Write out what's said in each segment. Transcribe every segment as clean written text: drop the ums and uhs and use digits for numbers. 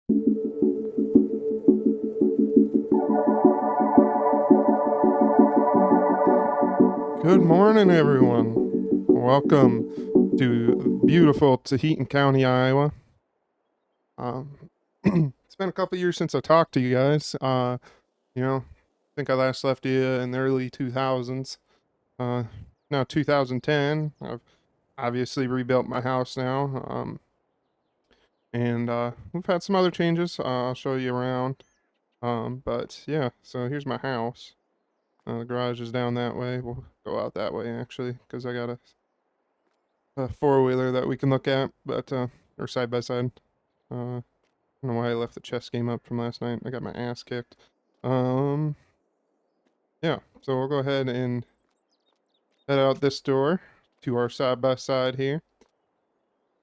Good morning, everyone. Welcome to beautiful Taheton County, Iowa. It's been a couple years since I talked to you guys. I think I last left you in the early 2000s. Uh, Now 2010. I've obviously rebuilt my house now, and we've had some other changes. I'll show you around. But yeah, so here's my house. The garage is down that way. We'll go out that way actually, because I got a four-wheeler that we can look at, but or side by side. I don't know why I left the chess game up from last night. I got my ass kicked. Um, yeah, so we'll go ahead and head out this door to our side by side here,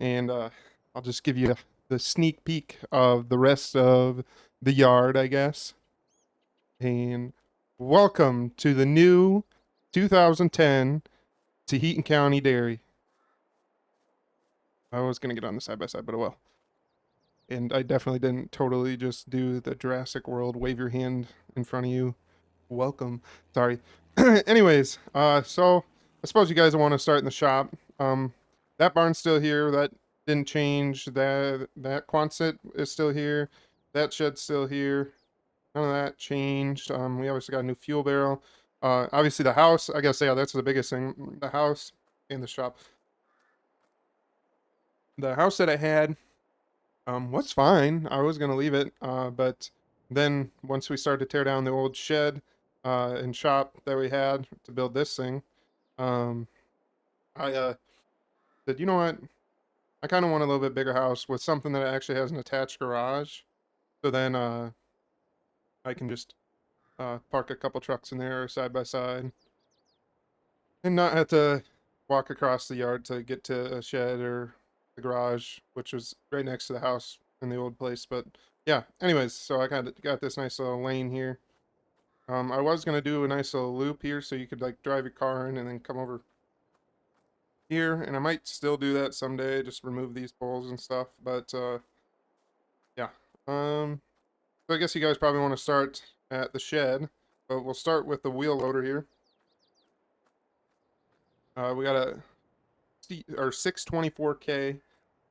and I'll just give you the sneak peek of the rest of the yard, I guess. And welcome to the new 2010 Taheton County Dairy. I was gonna get on the side by side, but oh well. And I definitely didn't totally just do the Jurassic World wave your hand in front of you. Welcome. Sorry. Anyways, so I suppose you guys want to start in the shop. That barn's still here. That didn't change. That Quonset is still here. That shed's still here. None of that changed. We obviously got a new fuel barrel. Obviously the house. I gotta say, yeah, that's the biggest thing. The house and the shop. The house that I had was fine. I was gonna leave it, but then once we started to tear down the old shed and shop that we had to build this thing, um, I said, you know what? I kind of want a little bit bigger house with something that actually has an attached garage. So then I can just park a couple trucks in there side by side and not have to walk across the yard to get to a shed or the garage, which was right next to the house in the old place. But yeah, anyways, so I kind of got this nice little lane here. I was gonna do a nice little loop here so you could like drive your car in and then come over here, and I might still do that someday, just remove these poles and stuff. But yeah, so I guess you guys probably want to start at the shed, but we'll start with the wheel loader here. We got a or 624K.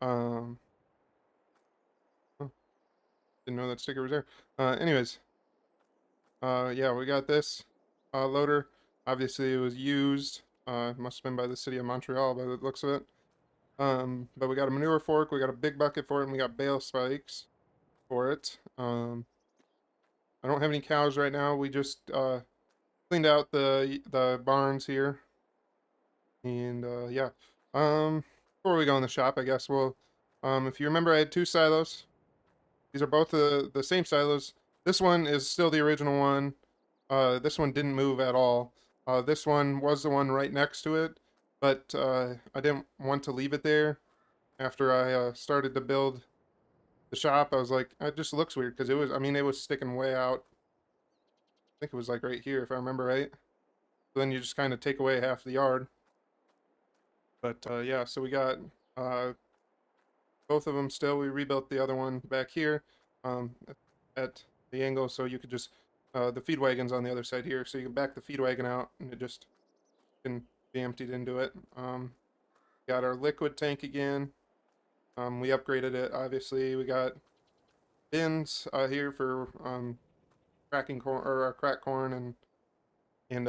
Um, oh, didn't know that sticker was there. Anyways, yeah, we got this loader. Obviously, it was used. Must have been by the city of Montreal by the looks of it. But we got a manure fork, we got a big bucket for it, and we got bale spikes for it. I don't have any cows right now. We just cleaned out the barns here, and yeah. Before we go in the shop, I guess if you remember, I had two silos. These are both the same silos. This one is still the original one. This one didn't move at all. This one was the one right next to it, but I didn't want to leave it there after I started to build the shop. I was like, it just looks weird because I mean, it was sticking way out. I think it was like right here, if I remember right. So then you just kind of take away half the yard. But yeah, so we got uh, both of them still. We rebuilt the other one back here at the angle so you could just, the feed wagon's on the other side here. So you can back the feed wagon out and it just can be emptied into it. Got our liquid tank again. We upgraded it, obviously. We got bins here for cracking corn or crack corn and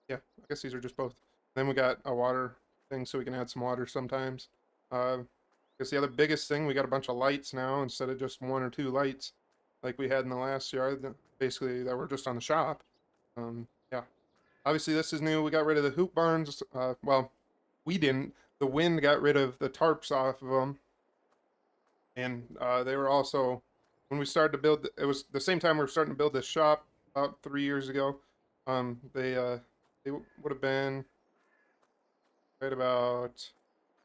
yeah, I guess these are just both. Then we got a water thing so we can add some water sometimes. I guess the other biggest thing, we got a bunch of lights now instead of just one or two lights like we had in the last yard. Basically, that were just on the shop. Yeah, obviously this is new. We got rid of the hoop barns. Well, we didn't. The wind got rid of the tarps off of them, and they were also when we started to build. It was the same time we were starting to build this shop about 3 years ago. They would have been right about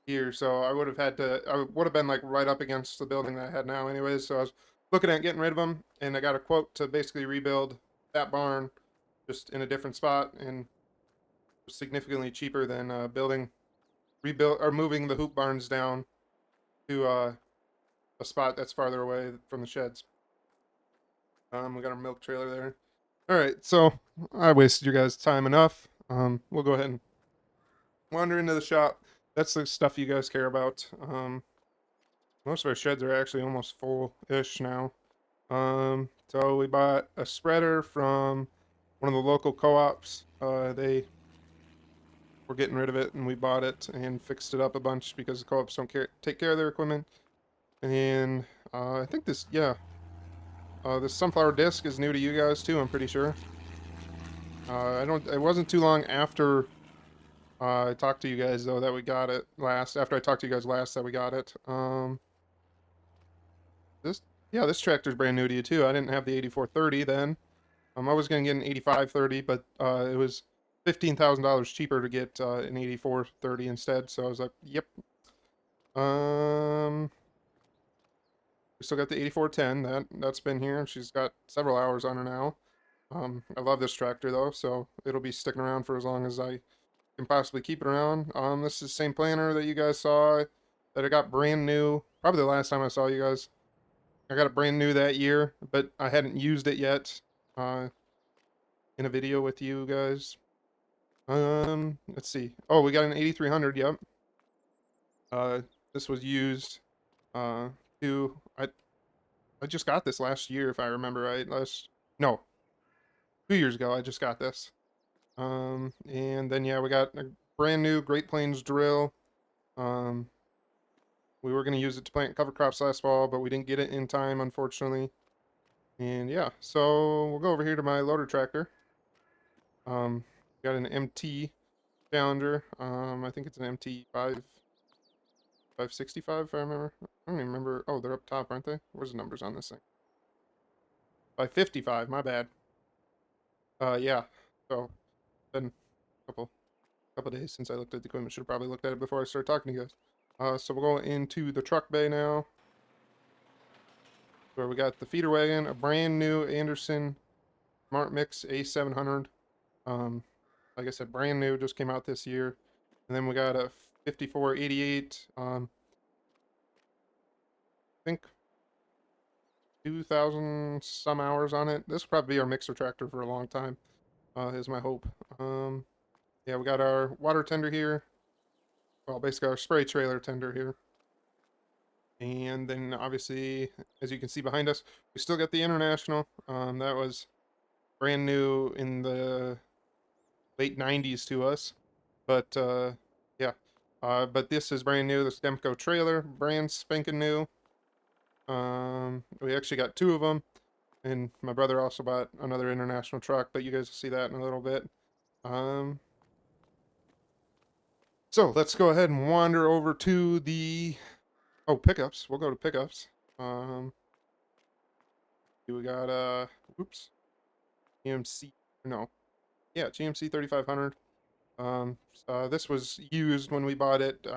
here, so I would have had to. I would have been like right up against the building that I had now, anyways. So I was looking at getting rid of them, and I got a quote to basically rebuild that barn just in a different spot, and significantly cheaper than building, rebuild or moving the hoop barns down to a spot that's farther away from the sheds. We got our milk trailer there. All right, so I wasted your guys' time enough. We'll go ahead and wander into the shop. That's the stuff you guys care about. Most of our sheds are actually almost full-ish now. So we bought a spreader from one of the local co-ops. They were getting rid of it, and we bought it and fixed it up a bunch because the co-ops don't take care of their equipment. And I think this sunflower disc is new to you guys too. I'm pretty sure. I don't. It wasn't too long after I talked to you guys though that we got it last. After I talked to you guys last, that we got it. This yeah, this tractor's brand new to you too. I didn't have the 8430 then. I was gonna get an 8530, but it was $15,000 cheaper to get an 8430 instead. So I was like, yep. Um, we still got the 8410. That's been here. She's got several hours on her now. I love this tractor though, so it'll be sticking around for as long as I can possibly keep it around. This is the same planter that you guys saw that I got brand new. Probably the last time I saw you guys. I got it brand new that year, but I hadn't used it yet in a video with you guys. Let's see. Oh, we got an 8300. Yep. Uh, this was used uh to I just got this last year if I remember right. No, 2 years ago I just got this. And then yeah, we got a brand new Great Plains drill. Um, we were gonna use it to plant cover crops last fall, but we didn't get it in time, unfortunately. And yeah, so we'll go over here to my loader tractor. Got an MT Challenger. I think it's an MT 565 if I remember. I don't even remember. Oh, they're up top, aren't they? Where's the numbers on this thing? 555. My bad. Yeah. So been a couple days since I looked at the equipment. Should have probably looked at it before I started talking to you guys. So we'll go into the truck bay now, where we got the feeder wagon, a brand new Anderson Smart Mix A700. Um, like I said, brand new, just came out this year. And then we got a 5488. I think 2,000 some hours on it. This will probably be our mixer tractor for a long time, is my hope. Yeah, we got our water tender here. Well, basically our spray trailer tender here. And then obviously, as you can see behind us, we still got the International. That was brand new in the late 90s to us. But yeah, but this is brand new. The Demco trailer, brand spanking new. We actually got two of them. And my brother also bought another International truck, but you guys will see that in a little bit. Um, so let's go ahead and wander over to the pickups. We'll go to pickups. Um, we got oops, GMC. No, yeah, GMC 3500. This was used when we bought it.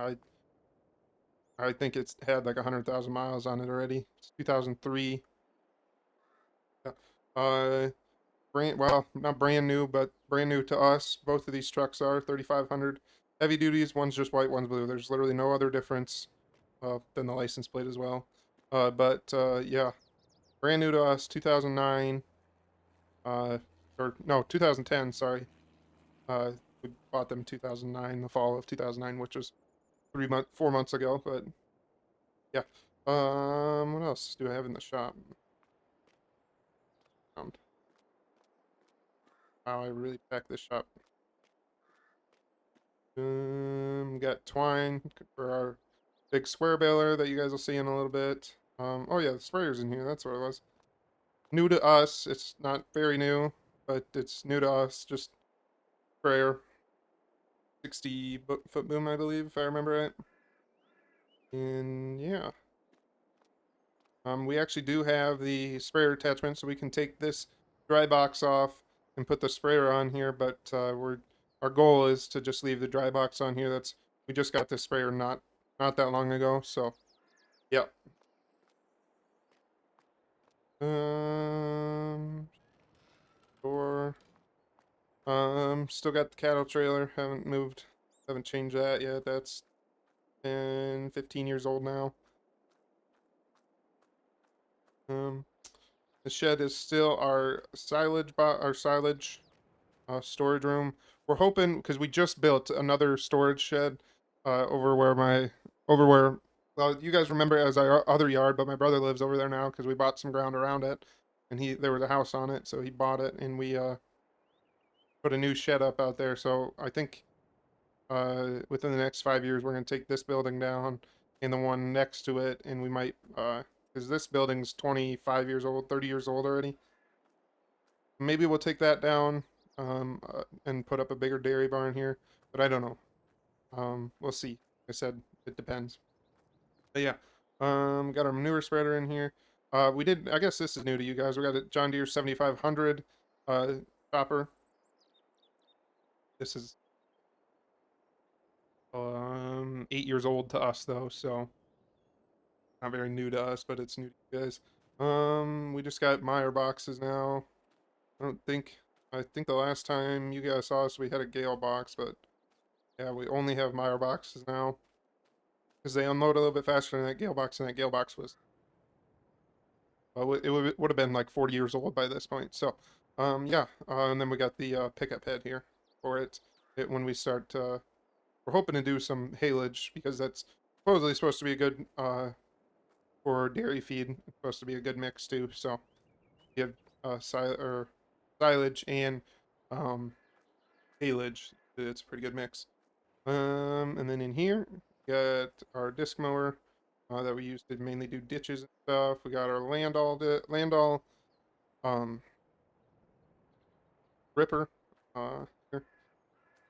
I think it's had like 100,000 miles on it already. It's 2003. Yeah. Well, not brand new, but brand new to us. Both of these trucks are 3500 heavy duties. One's just white, one's blue. There's literally no other difference than the license plate as well. But yeah, brand new to us, 2009. Or no, 2010. Sorry. We bought them 2009, the fall of 2009, which was 4 months ago. But yeah. What else do I have in the shop? Wow, I really packed this shop. Got twine for our big square baler that you guys will see in a little bit. Oh yeah, the sprayer's in here. That's what it was. New to us. It's not very new, but it's new to us. Just sprayer. 60-foot boom, I believe, if I remember right. And yeah. We actually do have the sprayer attachment, so we can take this dry box off and put the sprayer on here, but our goal is to just leave the dry box on here. We just got this sprayer not that long ago, so yep. Or still got the cattle trailer, haven't changed that yet. That's 10, 15 years old now. Um, the shed is still our silage storage room. We're hoping because we just built another storage shed over where well, you guys remember it as our other yard, but my brother lives over there now because we bought some ground around it, and there was a house on it, so he bought it, and we put a new shed up out there. So I think within the next 5 years we're gonna take this building down and the one next to it, and we might because this building's 25 years old, 30 years old already. Maybe we'll take that down and put up a bigger dairy barn here, but I don't know. We'll see. Like I said, it depends. But yeah, got our manure spreader in here. We did. I guess this is new to you guys. We got a John Deere 7500 uh, chopper. This is 8 years old to us though, so not very new to us, but it's new to you guys. We just got Meyer boxes now. I don't think. I think the last time you guys saw us, we had a Gale box, but yeah, we only have Meyer boxes now because they unload a little bit faster than that Gale box, and that Gale box was it would have been like 40 years old by this point. So, yeah, and then we got the pickup head here for it. When we start, we're hoping to do some haylage because that's supposedly supposed to be a good for dairy feed. It's supposed to be a good mix too. So you have silage and um, haylage. It's a pretty good mix. And then in here, we got our disc mower that we use to mainly do ditches and stuff. We got our Landall um, ripper. Here.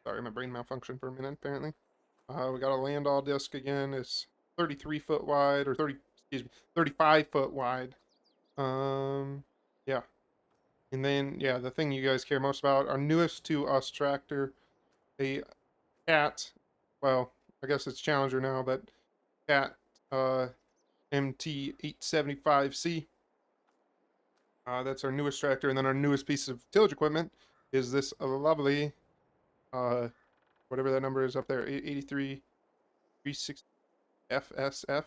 Sorry, my brain malfunctioned for a minute, apparently. We got a Landall disc again. It's 33 foot wide, or 30, excuse me, 35 foot wide. Yeah. And then, yeah, the thing you guys care most about, our newest to us tractor, a Cat, well, I guess it's Challenger now, but Cat uh, MT875C. That's our newest tractor, and then our newest piece of tillage equipment is this lovely, uh, whatever that number is up there, 83 360 FSF,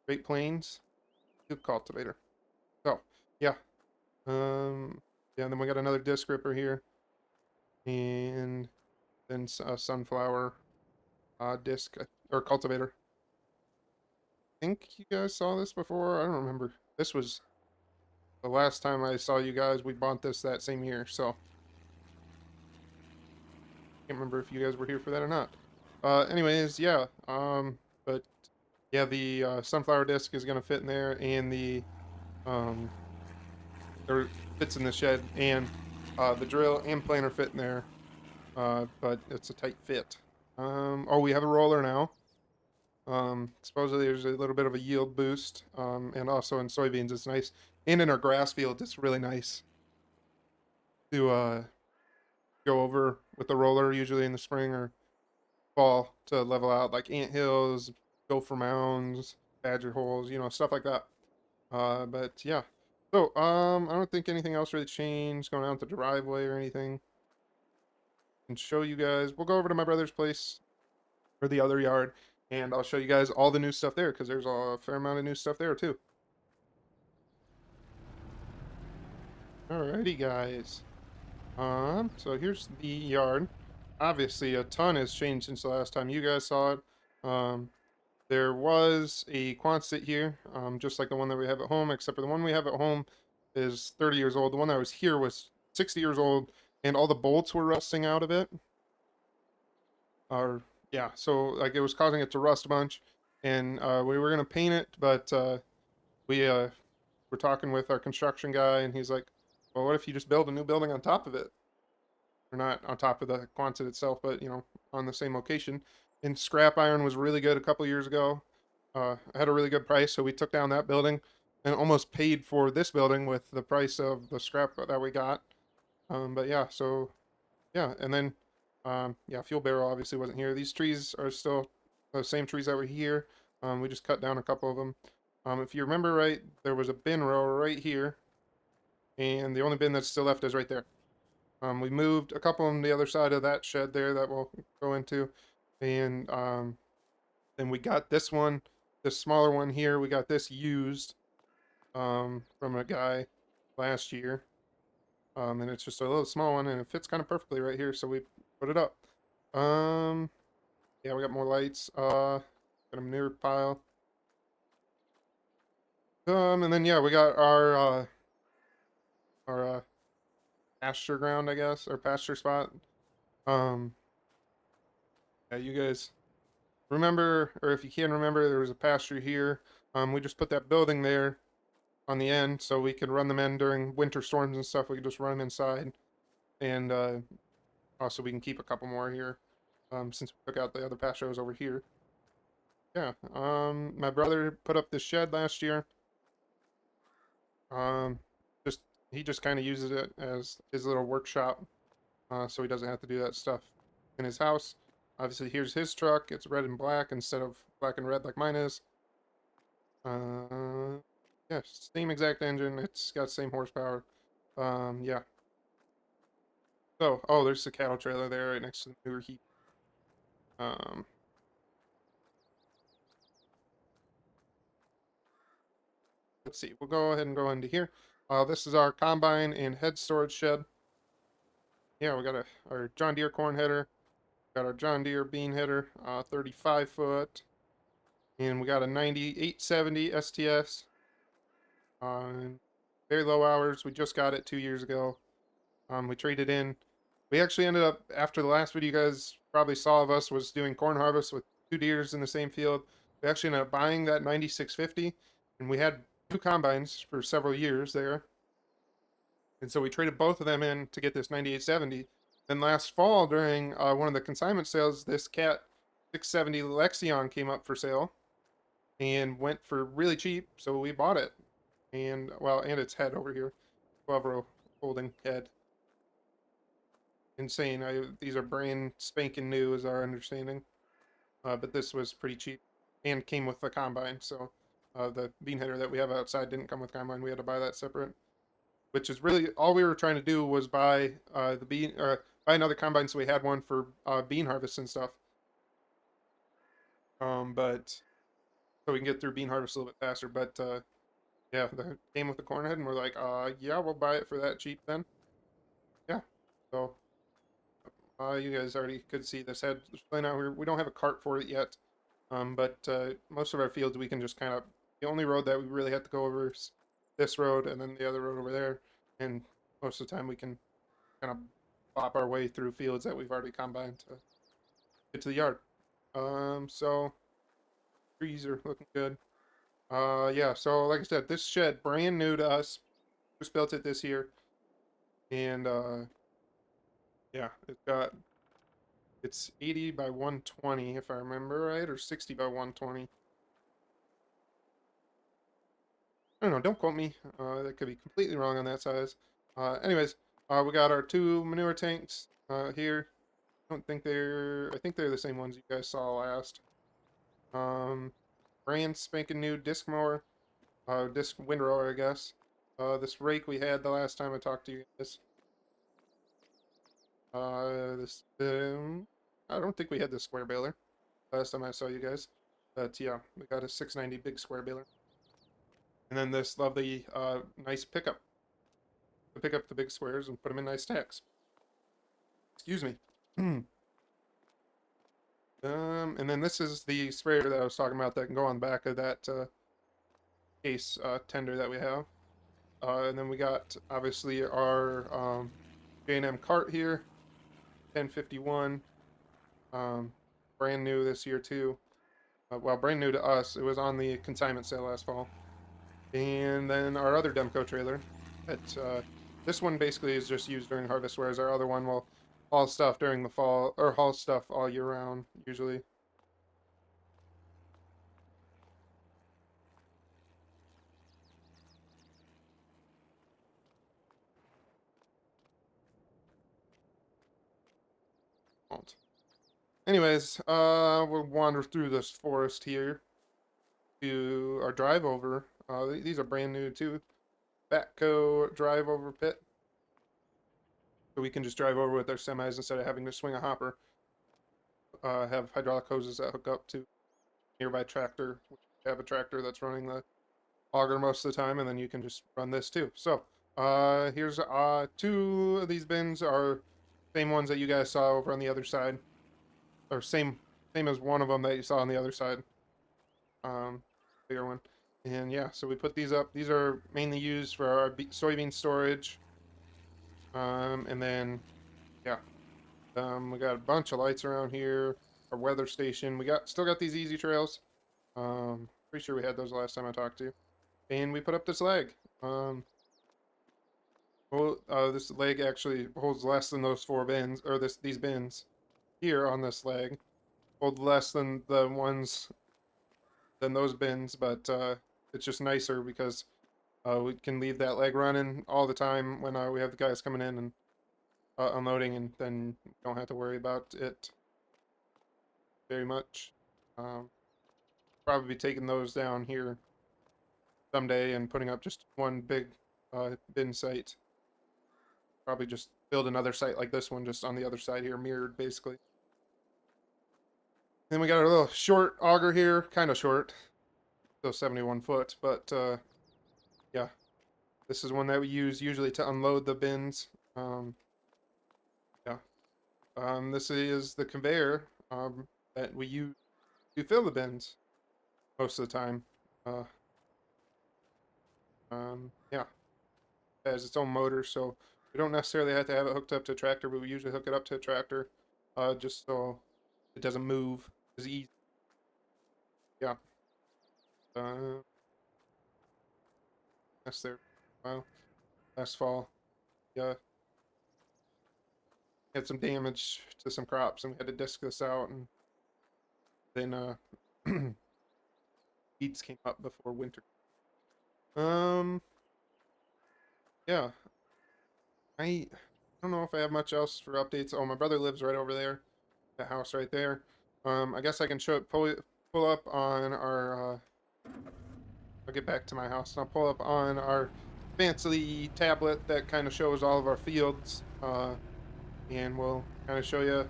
Great Plains Field Cultivator. So, yeah, yeah, and then we got another disc ripper here, and then a sunflower disc or cultivator. I think you guys saw this before. I don't remember. This was the last time I saw you guys. We bought this that same year, so can't remember if you guys were here for that or not. Anyways, yeah. But yeah, the sunflower disc is gonna fit in there, and the um, or fits in the shed, and the drill and planer fit in there. But it's a tight fit. Oh, we have a roller now. Supposedly there's a little bit of a yield boost. And also in soybeans, it's nice, and in our grass field, it's really nice to go over with the roller, usually in the spring or fall, to level out like ant hills, gopher mounds, badger holes, stuff like that. But yeah. So, I don't think anything else really changed going out the driveway or anything. And show you guys. We'll go over to my brother's place or the other yard, and I'll show you guys all the new stuff there because there's a fair amount of new stuff there too. Alrighty, guys. So here's the yard. Obviously, a ton has changed since the last time you guys saw it. Um, there was a Quonset here, just like the one that we have at home, except for the one we have at home is 30 years old. The one that was here was 60 years old, and all the bolts were rusting out of it. Or yeah, so like it was causing it to rust a bunch, and we were gonna paint it, but we were talking with our construction guy, and he's like, "Well, what if you just build a new building on top of it?" Or not on top of the Quonset itself, but on the same location. And scrap iron was really good a couple years ago. I had a really good price, so we took down that building and almost paid for this building with the price of the scrap that we got. But yeah, so yeah, and then yeah, fuel barrel obviously wasn't here. These trees are still the same trees that were here. We just cut down a couple of them. If you remember right, there was a bin row right here, and the only bin that's still left is right there. We moved a couple on the other side of that shed there that we'll go into, and then we got this one, this smaller one here. We got this used. from a guy last year. And it's just a little small one, and it fits kind of perfectly right here, so we put it up. Um, yeah, we got more lights. Got a manure pile. And then yeah, we got our pasture ground, I guess, or pasture spot. Um, yeah, you guys remember, or if you can remember, there was a pasture here. We just put that building there on the end, so we could run them in during winter storms and stuff. We could just run them inside, and also we can keep a couple more here, since we took out the other pastures over here. Yeah. My brother put up this shed last year. Um, just he just kind of uses it as his little workshop, so he doesn't have to do that stuff in his house. Obviously, here's his truck. It's red and black instead of black and red like mine is. Uh, yeah, same exact engine. It's got the same horsepower. Yeah. So, oh, there's the cattle trailer there right next to the newer heat. Um, let's see. We'll go ahead and go into here. This is our combine and head storage shed. Yeah, we got our John Deere corn header. Got our John Deere bean header, 35 foot. And we got a 9870 STS on very low hours. We just got it 2 years ago. We traded in. We actually ended up, after the last video you guys probably saw of us was doing corn harvest with two deers in the same field. We actually ended up buying that 9650, and we had two combines for several years there. And so we traded both of them in to get this 9870. Then last fall, during one of the consignment sales, this Cat 670 Lexion came up for sale and went for really cheap, so we bought it. And, well, and its head over here, 12-row folding head. Insane. These are brand spanking new, is our understanding. But this was pretty cheap and came with the combine. So the bean header that we have outside didn't come with combine. We had to buy that separate. Which is really all we were trying to do was buy buy another combine so we had one for bean harvest and stuff. But so we can get through bean harvest a little bit faster. But yeah, the came with the corn head, and we're like, yeah, we'll buy it for that cheap then. Yeah. So you guys already could see this head laying out here. We don't have a cart for it yet. But most of our fields we can just kind of the only road that we really have to go over is this road and then the other road over there. And most of the time we can kind of bop our way through fields that we've already combined to get to the yard. So trees are looking good. Yeah, so like I said, this shed brand new to us. Just built it this year, and yeah, it's 80 by 120 if I remember right, or 60 by 120. I don't know. Don't quote me. That could be completely wrong on that size. Anyways, we got our two manure tanks here. I don't think they're. I think they're the same ones you guys saw last. Um, brand spanking new disc mower, disc windrower, I guess. This rake we had the last time I talked to you guys. This I don't think we had the square baler last time I saw you guys, but yeah, we got a 690 big square baler, and then this lovely nice pickup to pick up the big squares and put them in nice stacks. Excuse me. And then this is the sprayer that I was talking about that can go on the back of that case tender that we have. And then we got obviously our J&M cart here, 1051, um, brand new this year too. Well, brand new to us. It was on the consignment sale last fall. And then our other Demco trailer. That this one basically is just used during harvest, whereas our other one will haul stuff during the fall or haul stuff all year round usually. Won't. Anyways, we'll wander through this forest here to our drive over. These are brand new too. Batco drive over pit. So we can just drive over with our semis instead of having to swing a hopper. Have hydraulic hoses that hook up to nearby tractor. We have a tractor that's running the auger most of the time, and then you can just run this too. So here's two of these bins are same ones that you guys saw over on the other side, or same as one of them that you saw on the other side. Bigger one. And yeah, so we put these up. These are mainly used for our soybean storage. And then yeah, we got a bunch of lights around here. Our weather station. We still got these easy trails. Pretty sure we had those last time I talked to you. And we put up this leg. Well, this leg actually holds less than those four bins, or these bins here on this leg hold less than the ones than those bins, but it's just nicer because we can leave that leg running all the time when we have the guys coming in and unloading, and then don't have to worry about it very much. Um, Probably be taking those down here someday and putting up just one big bin site. Probably just build another site like this one, just on the other side here, mirrored basically. Then we got our little short auger here, kind of short, still 71 foot, but yeah, this is one that we use usually to unload the bins. Yeah, this is the conveyor that we use to fill the bins most of the time. Uh, yeah, it has its own motor, so we don't necessarily have to have it hooked up to a tractor, but we usually hook it up to a tractor just so it doesn't move as easy. Yeah, uh, that's there. Well, last fall, yeah, had some damage to some crops, and we had to disc this out, and then weeds came up before winter. Um, yeah, I don't know if I have much else for updates. Oh, my brother lives right over there, that house right there. I guess I can pull up on our. I'll get back to my house and I'll pull up on our fancy tablet that kind of shows all of our fields. And we'll kind of show you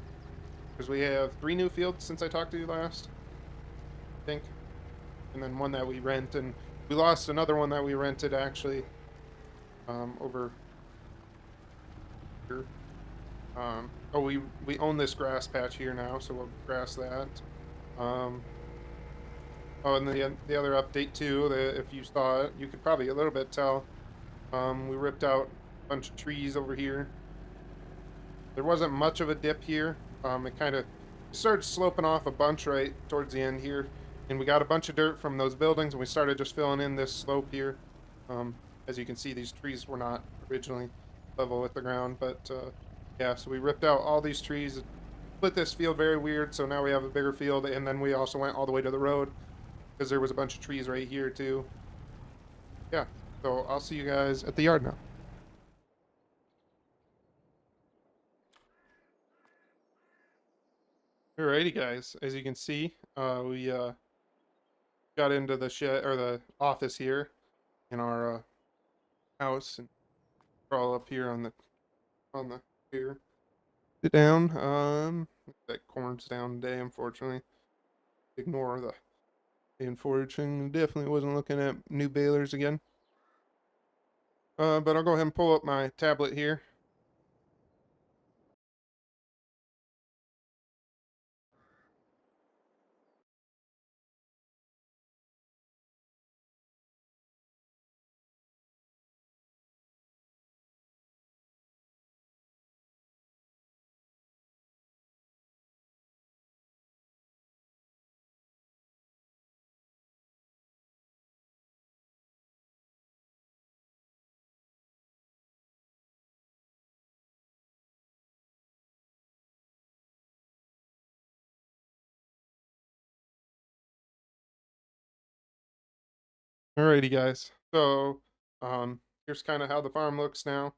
because we have 3 new fields since I talked to you last, I think, and then one that we rent, and we lost another one that we rented actually over here. Oh, we own this grass patch here now, so we'll grass that. Um, oh, and the other update too, if you saw it, you could probably a little bit tell. We ripped out a bunch of trees over here. There wasn't much of a dip here. It kind of started sloping off a bunch right towards the end here, and we got a bunch of dirt from those buildings, and we started just filling in this slope here. As you can see, these trees were not originally level with the ground, but yeah, so we ripped out all these trees, split this field very weird, so now we have a bigger field, and then we also went all the way to the road because there was a bunch of trees right here too. Yeah, so I'll see you guys at the yard now. Alrighty, guys. As you can see, we got into the shed or the office here in our house and crawl up here on the here. Sit down. That corn's down today, unfortunately. Ignore the unfortunate. Definitely wasn't looking at new balers again. But I'll go ahead and pull up my tablet here. Alrighty, guys. So, here's kind of how the farm looks now.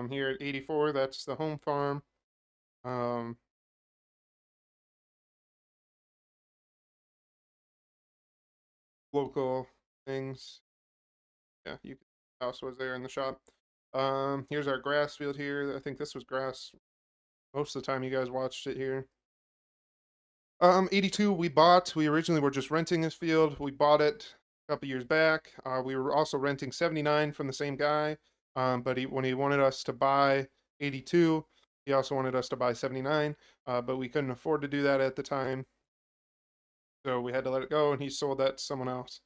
Here at 84, that's the home farm. Um, Local things. Yeah, house was there in the shop. Here's our grass field here. I think this was grass most of the time you guys watched it here. 82 we bought. We originally were just renting this field. We bought it a couple years back. We were also renting 79 from the same guy, but when he wanted us to buy 82, he also wanted us to buy 79, but we couldn't afford to do that at the time, so we had to let it go, and he sold that to someone else.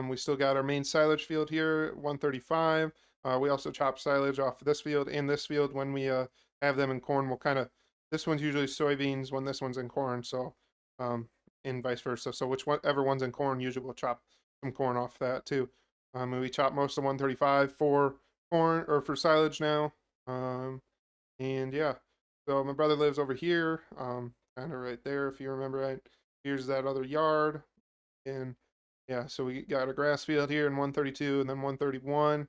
We still got our main silage field here, 135. We also chop silage off this field and this field when we have them in corn. We'll kind of, this one's usually soybeans when this one's in corn, so um, and vice versa. So whichever one's in corn, usually we'll chop some corn off that too. And we chop most of 135 for corn or for silage now. And yeah, so my brother lives over here, kind of right there, if you remember right. Here's that other yard, and yeah, so we got a grass field here in 132, and then 131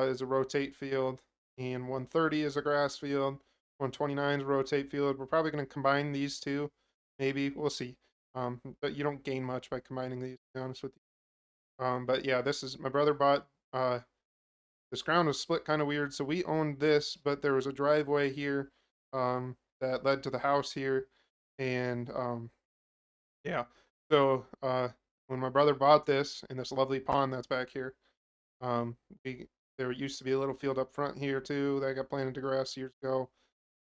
is a rotate field, and 130 is a grass field. 129 is a rotate field. We're probably going to combine these two, maybe we'll see. But you don't gain much by combining these, to be honest with you. But yeah, this is my brother bought. This ground was split kind of weird, so we owned this, but there was a driveway here that led to the house here, and yeah. So when my brother bought this in this lovely pond that's back here, um, we there used to be a little field up front here too that got planted to grass years ago.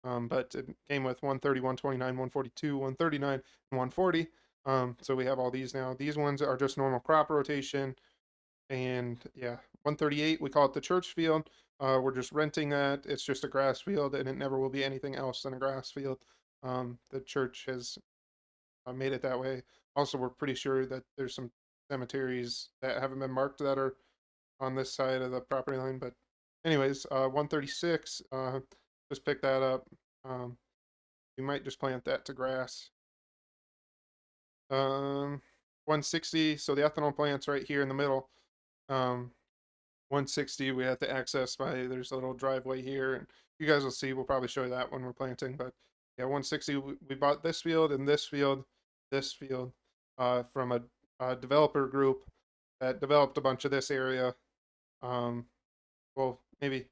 But it came with 130, 129, 142, 139, and 140. So we have all these now. These ones are just normal crop rotation. And yeah, 138, we call it the church field. We're just renting that. It's just a grass field, and it never will be anything else than a grass field. The church has made it that way. Also, we're pretty sure that there's some cemeteries that haven't been marked that are on this side of the property line. But anyways, 136, just pick that up. Um, we might just plant that to grass. 160, so the ethanol plant's right here in the middle. 160 we have to access by, there's a little driveway here, and you guys will see, we'll probably show you that when we're planting. But yeah, 160, we bought this field and this field, this field, from a developer group that developed a bunch of this area. Well, maybe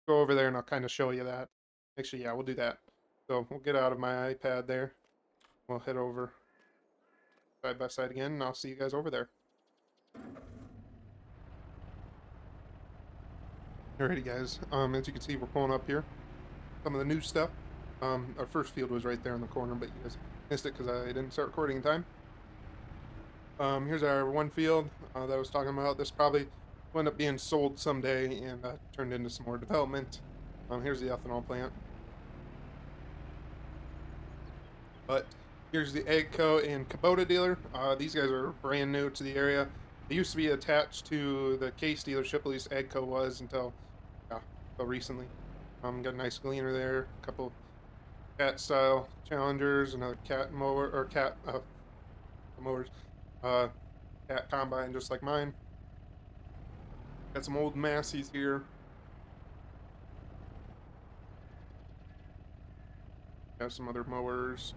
go over there and I'll kind of show you that. Actually, yeah, we'll do that. So we'll get out of my iPad there. We'll head over side by side again, and I'll see you guys over there. Alrighty, guys. As you can see, we're pulling up here some of the new stuff. Our first field was right there in the corner, but you guys missed it because I didn't start recording in time. Here's our one field that I was talking about. This probably will end up being sold someday and turned into some more development. Here's the ethanol plant. But here's the AGCO and Kubota dealer. These guys are brand new to the area. They used to be attached to the Case dealership, at least AGCO was until, yeah, until recently. Got a nice gleaner there, a couple cat style challengers, another cat mower, or cat mowers, uh, cat combine just like mine. Got some old Massey's here. Got some other mowers.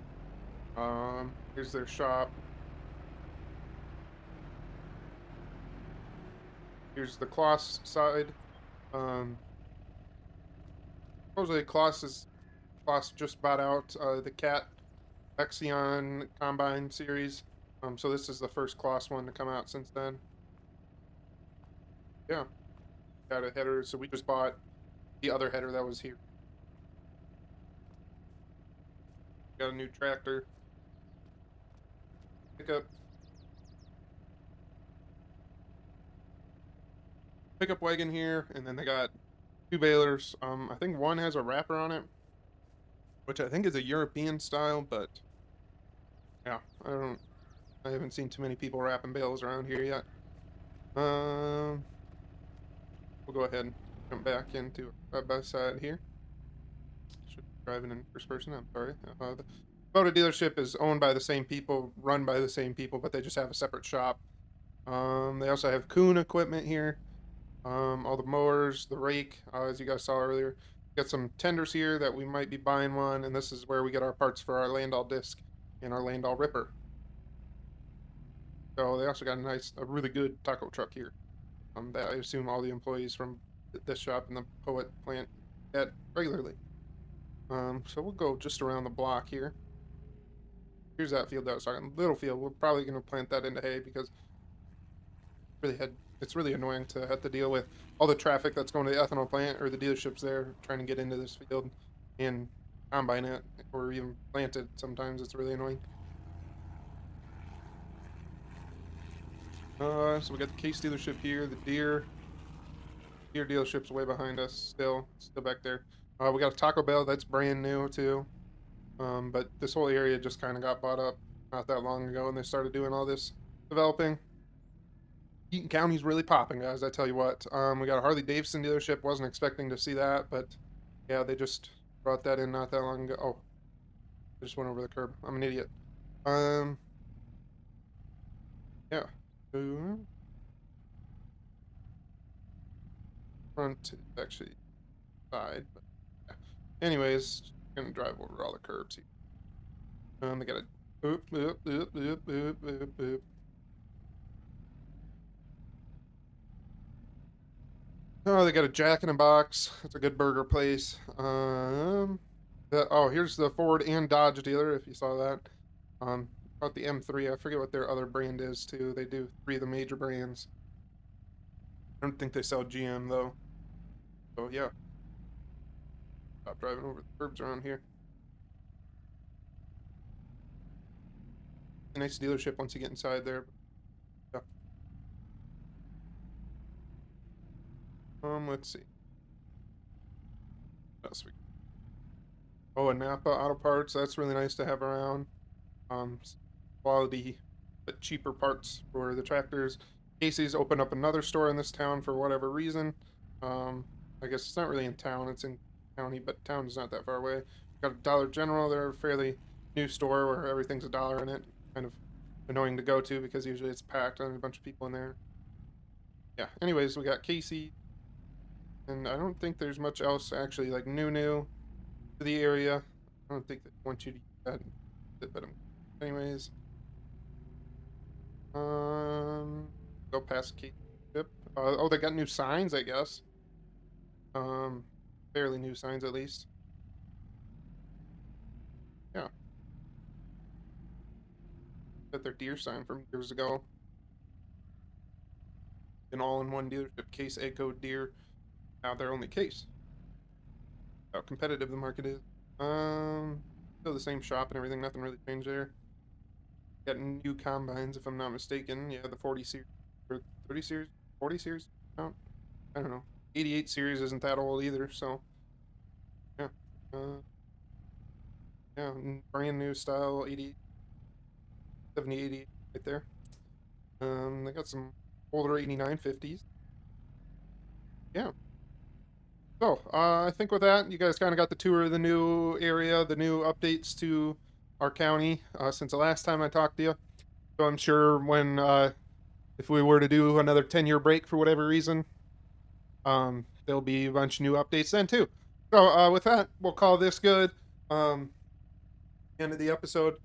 Here's their shop. Here's the Kloss side. Supposedly Kloss just bought out the Cat Exion Combine series. So this is the first Kloss one to come out since then. Yeah, got a header. So we just bought the other header that was here. Got a new tractor. Pickup wagon here, and then they got two balers. I think one has a wrapper on it, which I think is a European style, but yeah, I haven't seen too many people wrapping bales around here yet. Um, we'll go ahead and jump back into side by side here. Should be driving in first person. I'm sorry. The Kubota dealership is owned by the same people, run by the same people, but they just have a separate shop. They also have Kuhn equipment here. All the mowers, the rake, as you guys saw earlier. Got some tenders here that we might be buying one, and this is where we get our parts for our Landau disc and our Landau ripper. So they also got a really good taco truck here. That I assume all the employees from this shop and the Poet plant get regularly. So we'll go just around the block here. Here's that field that I was talking. Little field. We're probably going to plant that into hay because really had it's really annoying to have to deal with all the traffic that's going to the ethanol plant or the dealerships there trying to get into this field and combine it or even plant it. Sometimes it's really annoying. So we got the Case dealership here, the Deer dealership's way behind us, still back there. We got a Taco Bell that's brand new too. But this whole area just kind of got bought up not that long ago, and they started doing all this developing. Eaton County's really popping, guys. I tell you what. We got a Harley Davidson dealership. Wasn't expecting to see that, but yeah, they just brought that in not that long ago. Oh, I just went over the curb. I'm an idiot. Um, yeah. Front is actually side, but yeah. Anyways, gonna drive over all the curbs here. They got a oop, oop, oop, oop, oop, oop, oop. Oh, they got a Jack in a Box. It's a good burger place. Oh, here's the Ford and Dodge dealer. If you saw that, about the M3. I forget what their other brand is too. They do three of the major brands. I don't think they sell GM though. So yeah, stop driving over the curbs around here. A nice dealership once you get inside there. Yeah. Let's see. What else we Oh, a Napa Auto Parts. That's really nice to have around. Quality but cheaper parts for the tractors. Casey's opened up another store in this town for whatever reason. I guess it's not really in town, it's in county, but town is not that far away. Got a Dollar General. They're a fairly new store where everything's a dollar in it. Kind of annoying to go to because usually it's packed and a bunch of people in there. Yeah. Anyways, we got Casey, and I don't think there's much else actually like new to the area. I don't think they want you to use that, but anyways, go past Casey. Yep. Oh, they got new signs, I guess. Um, Fairly new signs at least. Yeah, got their deer sign from years ago. An all-in-one dealership, Case Echo Deer. Now their only Case. How competitive the market is. Still the same shop and everything. Nothing really changed there. Got new combines, if I'm not mistaken. Yeah, the 40 series or 30 series, 40 series. Count. I don't know. 88 series isn't that old either. So yeah, uh, yeah, brand new style 80, 70, 80 right there. They got some older 89 50s. Yeah. So, I think with that, you guys kind of got the tour of the new area, the new updates to our county since the last time I talked to you. So I'm sure when if we were to do another 10-year break for whatever reason, there'll be a bunch of new updates then too. So with that, we'll call this good. Um, End of the episode.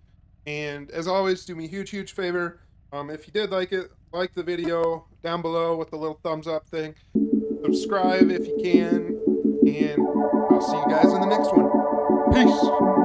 And as always, do me a huge favor. If you did like it, like the video down below with the little thumbs up thing. Subscribe if you can. And I'll see you guys in the next one. Peace.